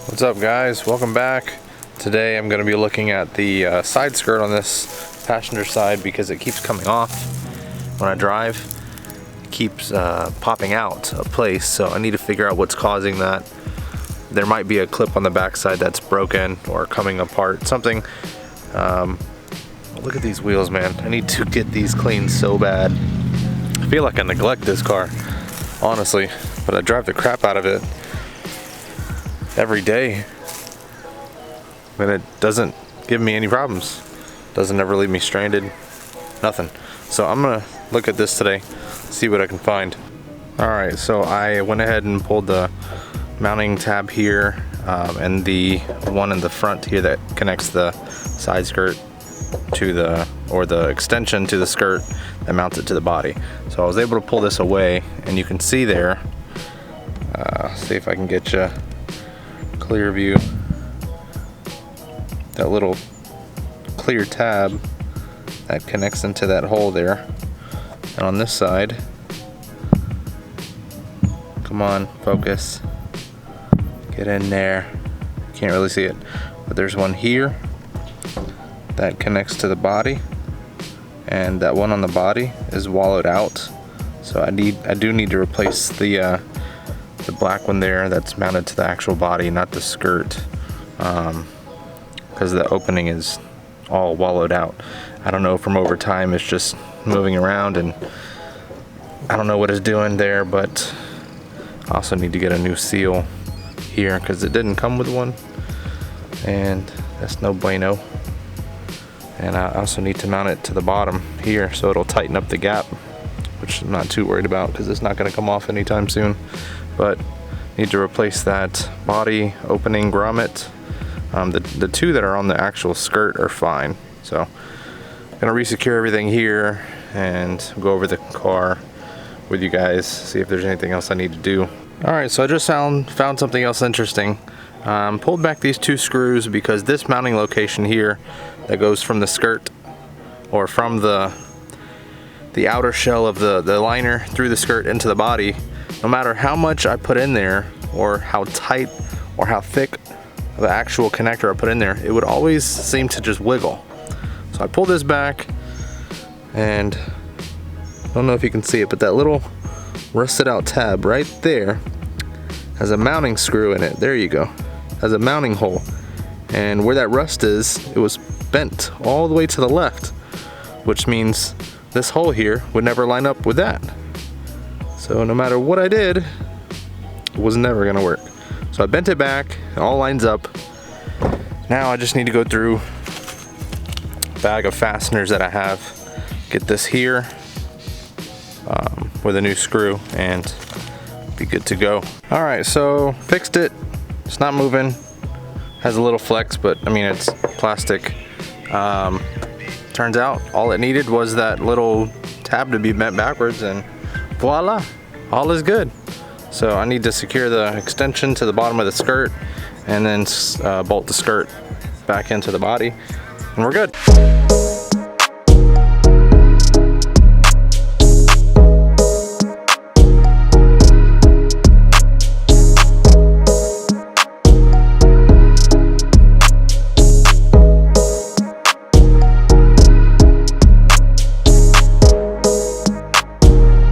What's up, guys? Welcome back. Today I'm going to be looking at the side skirt on this passenger side because it keeps coming off when I drive. It keeps popping out of place, so I need to figure out what's causing that. There might be a clip on the back side that's broken or coming apart, something. Look at these wheels, man. I need to get these cleaned so bad. I feel like I neglect this car, honestly, but I drive the crap out of it every day, and it doesn't give me any problems. Doesn't ever leave me stranded, nothing. So I'm gonna look at this today, see what I can find. All right, so I went ahead and pulled the mounting tab here and the one in the front here that connects the side skirt to the extension to the skirt that mounts it to the body. So I was able to pull this away, and you can see there, see if I can get you clear view, that little clear tab that connects into that hole there. And on this side, come on, focus, get in there, can't really see it, but there's one here that connects to the body, and that one on the body is wallowed out, so I do need to replace the black one there that's mounted to the actual body, not the skirt, because the opening is all wallowed out. I don't know, from over time it's just moving around, and I don't know what it's doing there, but I also need to get a new seal here because it didn't come with one, and that's no bueno. And I also need to mount it to the bottom here so it'll tighten up the gap, which I'm not too worried about because it's not going to come off anytime soon. But need to replace that body opening grommet. The two that are on the actual skirt are fine, so I'm gonna resecure everything here and go over the car with you guys, see if there's anything else I need to do. All right, so I just found something else interesting. Pulled back these two screws because this mounting location here that goes from the skirt, or from the outer shell of the liner through the skirt into the body, no matter how much I put in there or how tight or how thick of the actual connector I put in there, it would always seem to just wiggle. So I pulled this back, and I don't know if you can see it, but that little rusted out tab right there has a mounting screw in it. There you go. Has a mounting hole, and where that rust is, it was bent all the way to the left, which means this hole here would never line up with that. So no matter what I did, it was never gonna work. So I bent it back, it all lines up. Now I just need to go through a bag of fasteners that I have, get this here with a new screw, and be good to go. All right, so fixed it. It's not moving. Has a little flex, but I mean, it's plastic. Turns out all it needed was that little tab to be bent backwards, and voila, all is good. So I need to secure the extension to the bottom of the skirt, and then bolt the skirt back into the body, and we're good.